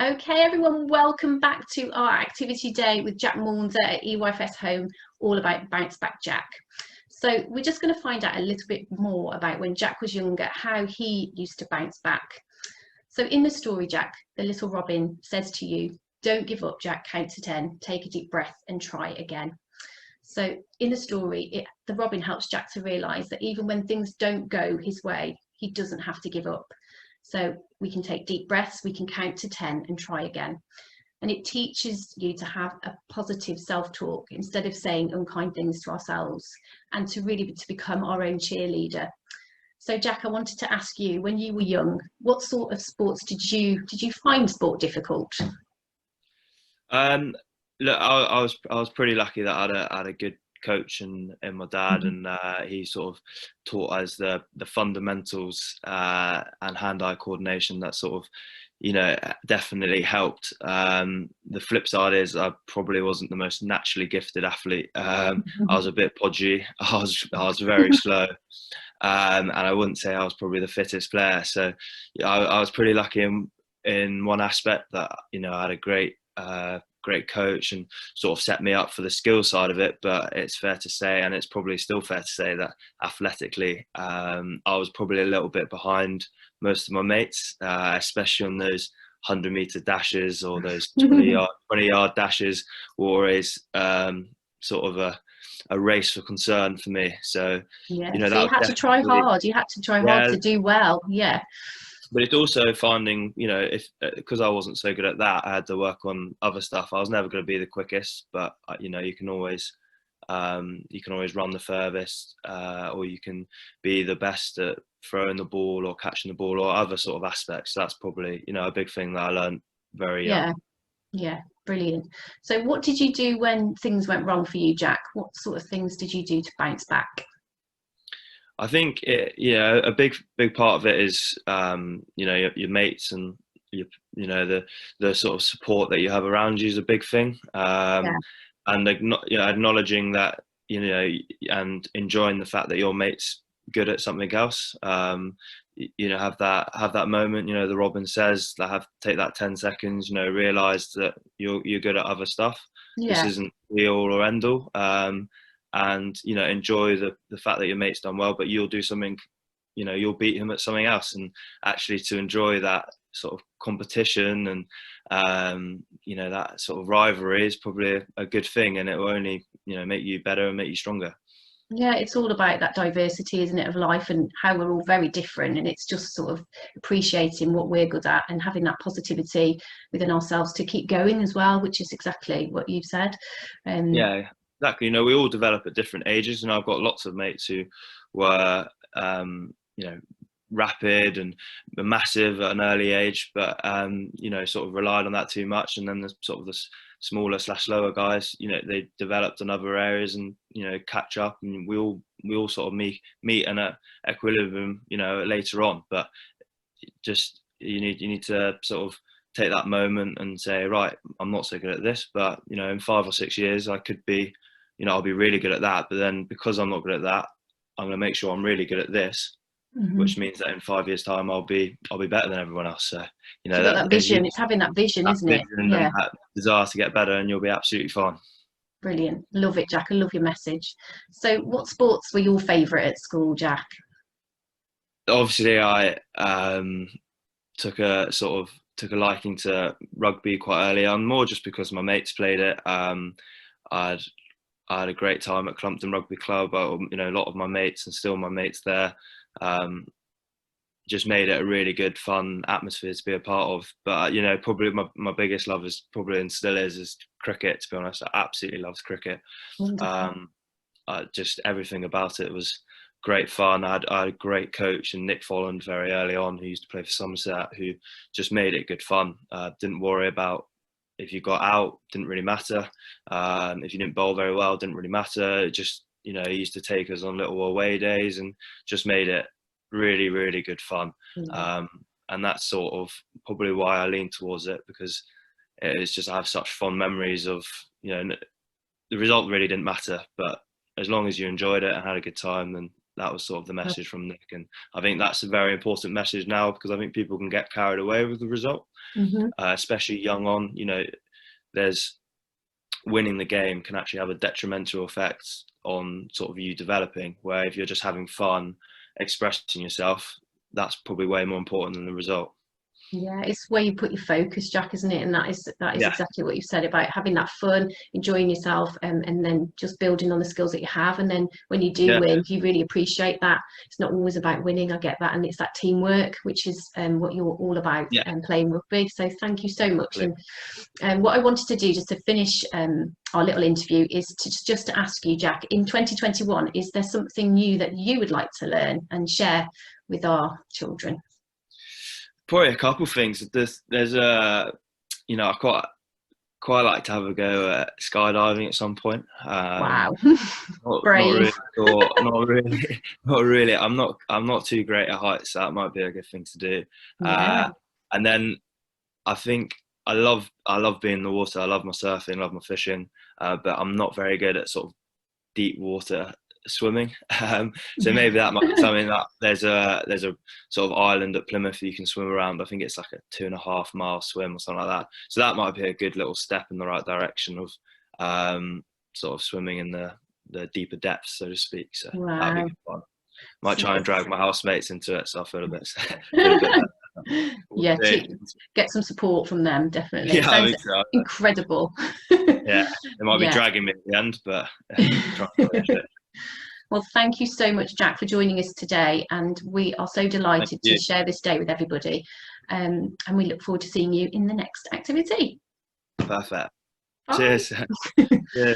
Okay, everyone, welcome back to our activity day with Jack Maunzer at EYFS Home, all about Bounce Back Jack. So we're just going to find out a little bit more about when Jack was younger, how he used to bounce back. So in the story, Jack, the little Robin says to you, "Don't give up, Jack, count to 10, take a deep breath and try again." So in the story, the Robin helps Jack to realise that even when things don't go his way, he doesn't have to give up. So we can take deep breaths, we can count to 10 and try again. And it teaches you to have a positive self-talk instead of saying unkind things to ourselves, and to really to become our own cheerleader. So Jack, I wanted to ask you, when you were young, what sort of sports did you find sport difficult? Um, Look, I was pretty lucky that I had a good coach and my dad, Mhm. and he sort of taught us the fundamentals and hand-eye coordination that sort of definitely helped. The flip side is I probably wasn't the most naturally gifted athlete. I was a bit podgy. I was very slow. And I wouldn't say I was probably the fittest player. So yeah, I was pretty lucky in one aspect that I had a great coach and sort of set me up for the skill side of it. But it's fair to say, and it's probably still fair to say, that athletically, I was probably a little bit behind most of my mates, especially on those 100-meter dashes or those 20-yard dashes were always sort of a race for concern for me. So, Yeah, so that you was had to try definitely, hard. You had to try hard yeah. to do well. Yeah. But it's also finding, if because I wasn't so good at that, I had to work on other stuff. I was never going to be the quickest, but you can always run the furthest, or you can be the best at throwing the ball or catching the ball or other sort of aspects. So that's probably a big thing that I learned very young. Yeah. Yeah, brilliant. So what did you do when things went wrong for you, Jack? What sort of things did you do to bounce back? I think a big part of it is your mates and the sort of support that you have around you is a big thing, Yeah. and acknowledging that, and enjoying the fact that your mate's good at something else. Have that moment. The Robin says that take that 10 seconds. Realize that you're good at other stuff. This Yeah. isn't the all or end all. And enjoy the fact that your mate's done well, but you'll do something, you'll beat him at something else, and actually to enjoy that sort of competition and that sort of rivalry is probably a good thing, and it will only make you better and make you stronger. Yeah, it's all about that diversity, isn't it, of life and how we're all very different. And it's just sort of appreciating what we're good at and having that positivity within ourselves to keep going as well, which is exactly what you've said. Um, Yeah, exactly. We all develop at different ages, and I've got lots of mates who were, rapid and massive at an early age, but sort of relied on that too much. And then the sort of the smaller slash slower guys, they developed in other areas and catch up, and we all sort of meet in a equilibrium, later on. But just you need to sort of take that moment and say, right, I'm not so good at this, but in 5 or 6 years I could be, I'll be really good at that. But then because I'm not good at that, I'm going to make sure I'm really good at this, mhm. which means that in 5 years' time I'll be better than everyone else. So So you've got that that if you vision. It's having that vision, that isn't it? vision and Yeah, that desire to get better, and you'll be absolutely fine. brilliant. Love it, Jack. I love your message. So what sports were your favourite at school, Jack? Obviously, I took a liking to rugby quite early on, more just because my mates played it. I'd I had a great time at Clumpton Rugby Club. A lot of my mates and still my mates there. Um, just made it a really good, fun atmosphere to be a part of. But probably my biggest love is probably and still is cricket. To be honest, I absolutely love cricket. Wonderful. Um, just everything about it was great fun. I had a great coach in Nick Folland very early on, who used to play for Somerset, who just made it good fun. Didn't worry about if you got out, didn't really matter. If you didn't bowl very well, didn't really matter. It just, he used to take us on little away days and just made it really, really good fun. Yeah. Um, and that's sort of probably why I lean towards it, because it's just I have such fond memories of, the result really didn't matter, but as long as you enjoyed it and had a good time, then that was sort of the message from Nick, and I think that's a very important message now, because I think people can get carried away with the result, especially young on. You know, there's winning the game can actually have a detrimental effect on sort of you developing, where if you're just having fun, expressing yourself, that's probably way more important than the result. Yeah, it's where you put your focus, Jack, isn't it? And that is Yeah. exactly what you said about having that fun, enjoying yourself, and then just building on the skills that you have. And then when you do win, you really appreciate that. It's not always about winning, I get that, and it's that teamwork, which is what you're all about, playing rugby. So thank you so much. And what I wanted to do, just to finish our little interview, is to just to ask you, Jack, in 2021, is there something new that you would like to learn and share with our children? Probably a couple of things. There's a, you know, I quite like to have a go at skydiving at some point. Wow, brave. Not really. I'm not too great at heights, so that might be a good thing to do. Yeah. And then I think I love being in the water. I love my surfing, love my fishing, but I'm not very good at sort of deep water swimming. So maybe that might be something that there's a sort of island at Plymouth you can swim around. I think it's like a 2.5 mile swim or something like that. So that might be a good little step in the right direction of sort of swimming in the deeper depths, so to speak. So that'd be good fun. Might try and drag my housemates into it, so I feel a bit yeah, get some support from them, definitely. Yeah, sounds incredible. Yeah, they might be dragging me at the end, but well, thank you so much, Jack, for joining us today, and we are so delighted to share this day with everybody, and we look forward to seeing you in the next activity. Perfect. Cheers. Cheers.